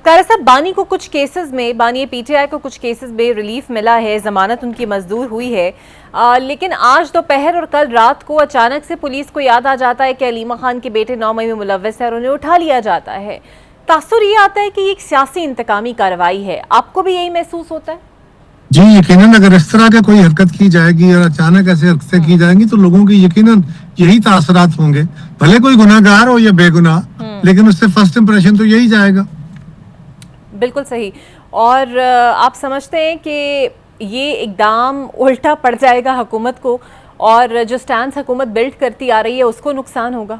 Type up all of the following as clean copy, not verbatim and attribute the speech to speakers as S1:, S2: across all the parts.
S1: कारी साहब, बानी पीटीआई को कुछ केसेस में रिलीफ मिला है, जमानत उनकी मंजूर हुई है, लेकिन आज दोपहर और कल रात को अचानक से पुलिस को याद आ जाता है कि अलीमा खान के बेटे 9 मई में मुलव्वस है और उन्हें उठा लिया जाता है। तासुर ये आता है कि ये एक सियासी इंतकामी कार्रवाई है। आपको भी यही महसूस होता है?
S2: जी यकीनन, अगर इस तरह का कोई हरकत की जाएगी और अचानक ऐसे हरकतें की जाएंगी तो लोगों की यकीनन यही तासरात होंगे, भले कोई गुनाहगार हो या बेगुनाह, लेकिन उससे फर्स्ट इंप्रेशन तो यही जाएगा।
S1: बिल्कुल सही। और आप समझते हैं कि ये इकदाम उल्टा पड़ जाएगा हुकूमत को और जो स्टैंड हुकूमत बिल्ड करती आ रही है उसको नुकसान होगा?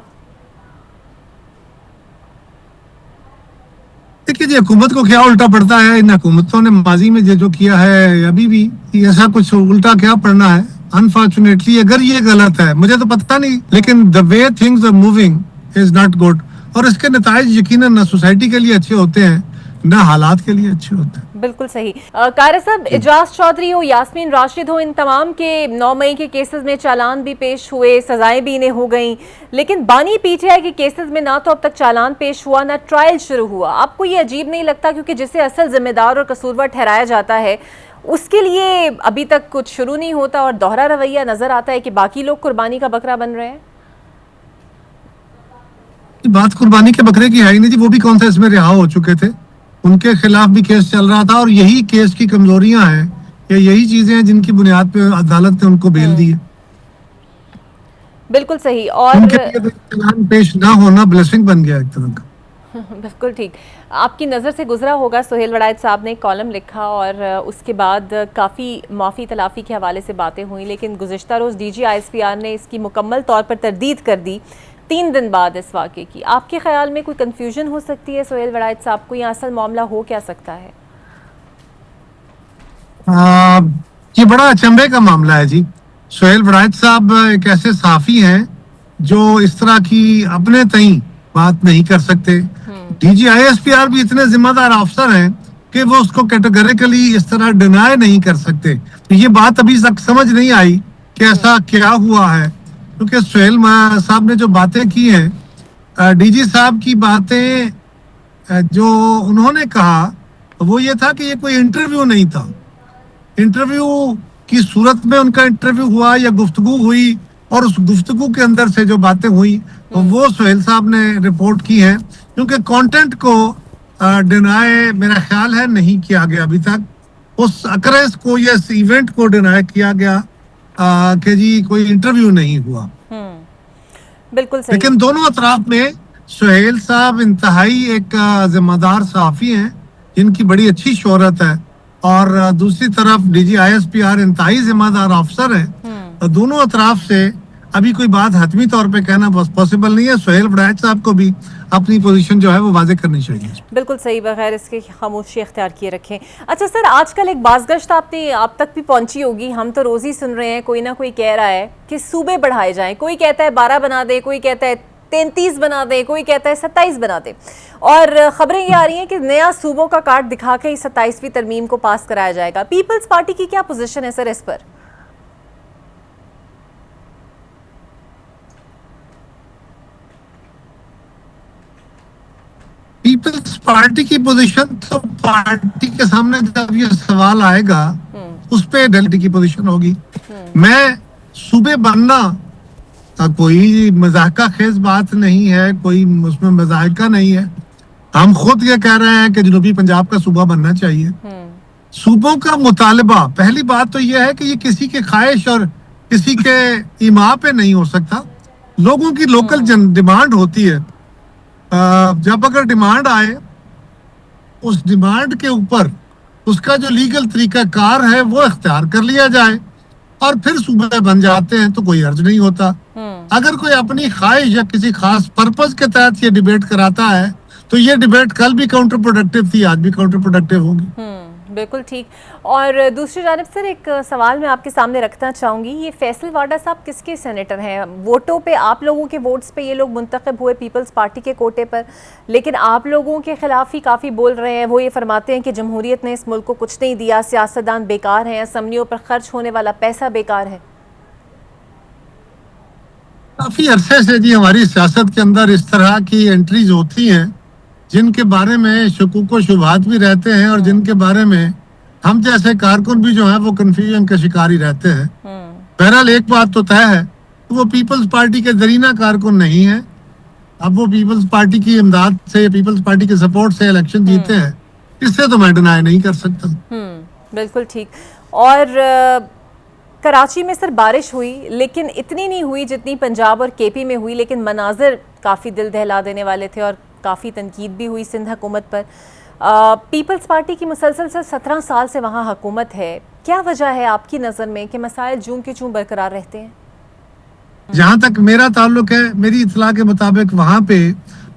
S2: देखिए जी, हुकूमत को क्या उल्टा पड़ता है? इन हुकूमतों ने माजी में जो किया है, अभी भी ऐसा कुछ उल्टा क्या पड़ना है? अनफॉर्चुनेटली अगर ये गलत है, मुझे तो पता नहीं, लेकिन the way things are moving is not good और इसके नताइज यकीनन ना सोसाइटी के लिए अच्छे होते हैं ना हालात के लिए अच्छे होते हैं।
S1: बिल्कुल सही। कारी साहब, एजाज चौधरी हो, यास्मीन राशिद हो, इन तमाम के 9 मई के केसेस में चालान भी पेश हुए, सजाएं भी इन्हें हो गई, लेकिन बानी पीटीआई के केसेस में ना तो अब तक चालान पेश हुआ ना ट्रायल शुरू हुआ। आपको ये अजीब नहीं लगता? क्योंकि जिसे असल जिम्मेदार और कसूरवार ठहराया जाता है उसके लिए अभी तक कुछ शुरू नहीं होता और दोहरा रवैया नजर आता है कि बाकी लोग कुर्बानी का बकरा बन रहे हैं।
S2: बात कुर्बानी के बकरे की है ही नहीं जी, वो भी कौन सा इसमें रिहा हो चुके थे, उनके खिलाफ भी केस चल रहा था और यही केस की कमजोरियां हैं या यही चीजें हैं जिनकी बुनियाद पे अदालत ने उनको बेल दी है।
S1: बिल्कुल सही। और
S2: उनके लिए चालान पेश ना होना ब्लेसिंग बन गया एक तरह का।
S1: बिल्कुल ठीक। आपकी नज़र से गुजरा होगा, सुहेल वड़ाइच साहब ने एक कॉलम लिखा और उसके बाद काफ़ी माफ़ी तलाफ़ी के हवाले से बातें हुई, लेकिन गुज़िश्ता रोज़ डीजी ISPR ने इसकी मुकम्मल तौर पर तरदीद कर दी 3 दिन बाद इस वाक़े की। आपके ख्याल में कोई कन्फ्यूजन हो सकती है सुहेल वड़ाइच साहब को, या असल मामला हो क्या सकता है?
S2: ये बड़ा अचंभे का मामला है जी। सुहेल वड़ाइच साहब एक ऐसे सहाफ़ी हैं जो इस तरह की अपने तई बात नहीं कर सकते। डीजी ISPR भी इतने जिम्मेदार अफसर हैं कि वो उसको कैटेगरिकली इस तरह डिनाई नहीं कर सकते। तो ये बात अभी तक समझ नहीं आई कि ऐसा क्या हुआ है, क्योंकि सुहेल साहब ने जो बातें की हैं, डीजी साहब की बातें जो उन्होंने कहा वो ये था कि ये कोई इंटरव्यू नहीं था। इंटरव्यू की सूरत में उनका इंटरव्यू हुआ या गुफ्तगू हुई और उस गुफ्तगू के अंदर से जो बातें हुई तो वो सुहेल साहब ने रिपोर्ट की है, क्योंकि कंटेंट को डिनाई मेरा ख्याल है नहीं किया गया अभी तक। उस अकरेंस को या इस इवेंट को डिनाई किया गया कि जी कोई इंटरव्यू नहीं हुआ।
S1: बिल्कुल सही।
S2: लेकिन दोनों अतराफ में सुहेल साहब इंतहाई एक जिम्मेदार सहाफी हैं जिनकी बड़ी अच्छी शोहरत है और दूसरी तरफ डीजी ISPR इंतहाई जिम्मेदार अफसर है। दोनों अतराफ से अभी कोई बात हतमी तौर पे कहना पॉसिबल नहीं है। सुहेल वड़ाइच साहब को भी अपनी पोजीशन जो है वो वाजे करनी चाहिए।
S1: बिल्कुल सही, बगैर इसके खामोशी इख्तियार किए रखें। अच्छा सर, आजकल एक बाज़गश्त आप तक भी पहुंची होगी, हम तो रोज़ ही सुन रहे हैं, कोई ना कोई कह रहा है कि सूबे बढ़ाए जाएं। कोई कहता है 12 बना दे, कोई कहता है 33 बना दे, कोई कहता है 27 बना दे, और खबरें ये आ रही हैं कि नया सूबों का कार्ड दिखा के 27वीं तरमीम को पास कराया जाएगा। पीपल्स पार्टी की क्या पोजीशन है सर इस पर?
S2: पीपल्स पार्टी की पोजीशन तो पार्टी के सामने जब ये सवाल आएगा उस पे डेलिटी की पोजीशन होगी। मैं सूबे बनना कोई मजाका खेज बात नहीं है, कोई उसमें मजाका नहीं है। हम खुद ये कह रहे हैं कि जनूबी पंजाब का सूबा बनना चाहिए। सूबों का मुतालबा, पहली बात तो यह है कि ये किसी के ख्वाहिश और किसी के इमा पे नहीं हो सकता। लोगों की लोकल डिमांड होती है। जब अगर डिमांड आए, उस डिमांड के ऊपर उसका जो लीगल तरीका कार है वो इख्तियार कर लिया जाए और फिर सूबे बन जाते हैं तो कोई अर्ज नहीं होता। अगर कोई अपनी ख्वाहिश या किसी खास पर्पज के तहत ये डिबेट कराता है तो ये डिबेट कल भी काउंटर प्रोडक्टिव थी, आज भी काउंटर प्रोडक्टिव होगी।
S1: बिल्कुल ठीक। और दूसरी जानिब सर, एक सवाल मैं आपके सामने रखना चाहूँगी, ये फैसल वाडा साहब किसके सेनेटर हैं? वोटों पे, आप लोगों के वोट्स पे ये लोग मुंतखब हुए पीपल्स पार्टी के कोटे पर, लेकिन आप लोगों के खिलाफ ही काफ़ी बोल रहे हैं। वो ये फरमाते हैं कि जमहूरियत ने इस मुल्क को कुछ नहीं दिया, सियासतदान बेकार हैं, असम्बलियों पर खर्च होने वाला पैसा बेकार है।
S2: काफी अरसे से जी हमारी सियासत के अंदर इस तरह की एंट्रीज होती हैं जिनके बारे में शकूक व शुबहात भी रहते हैं और जिनके बारे में हम जैसे कारकुन भी जो है वो कंफ्यूजन का शिकारी रहते हैं। बहरहाल एक बात तो तय है, वो पीपल्स पार्टी के दरीना कारकुन नहीं है। अब वो पीपल्स पार्टी की इमदाद से, पीपल्स पार्टी के सपोर्ट से इलेक्शन जीते हैं, इससे तो मैं डिनाई नहीं कर सकता।
S1: बिल्कुल ठीक। और कराची में सर बारिश हुई, लेकिन इतनी नहीं हुई जितनी पंजाब और केपी में हुई, लेकिन मनाजिर काफ़ी दिल दहला देने वाले थे और काफ़ी तनकीद भी हुई सिंध हुकूमत पर। पीपल्स पार्टी की मुसलसल से 17 साल से वहाँ हुकूमत है, क्या वजह है आपकी नज़र में कि मसाइल जूं के चूं बरकरार रहते हैं?
S2: जहां तक मेरा ताल्लुक है, मेरी इतला के मुताबिक वहां पे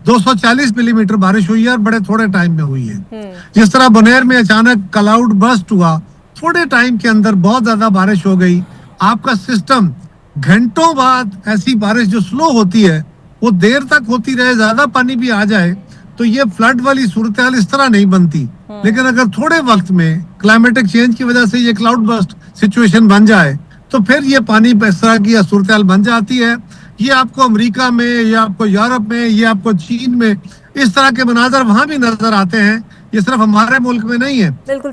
S2: 240 मिलीमीटर बारिश हुई है और बड़े थोड़े टाइम में हुई है। जिस तरह बुनेर में अचानक क्लाउड बर्स्ट हुआ, थोड़े टाइम के अंदर बहुत ज्यादा बारिश हो गई। आपका सिस्टम घंटों बाद, ऐसी बारिश जो स्लो होती है वो देर तक होती रहे, ज्यादा पानी भी आ जाए तो ये फ्लड वाली सूरत हाल इस तरह नहीं बनती। लेकिन अगर थोड़े वक्त में क्लाइमेटिक चेंज की वजह से ये क्लाउड बर्स्ट सिचुएशन बन जाए तो फिर ये पानी इस तरह की सूरत हाल बन जाती है। ये आपको अमेरिका में, ये आपको यूरोप में, ये आपको चीन में इस तरह के मनाजर वहां भी नजर आते हैं। ये सिर्फ हमारे मुल्क में नहीं है।
S1: बिल्कुल।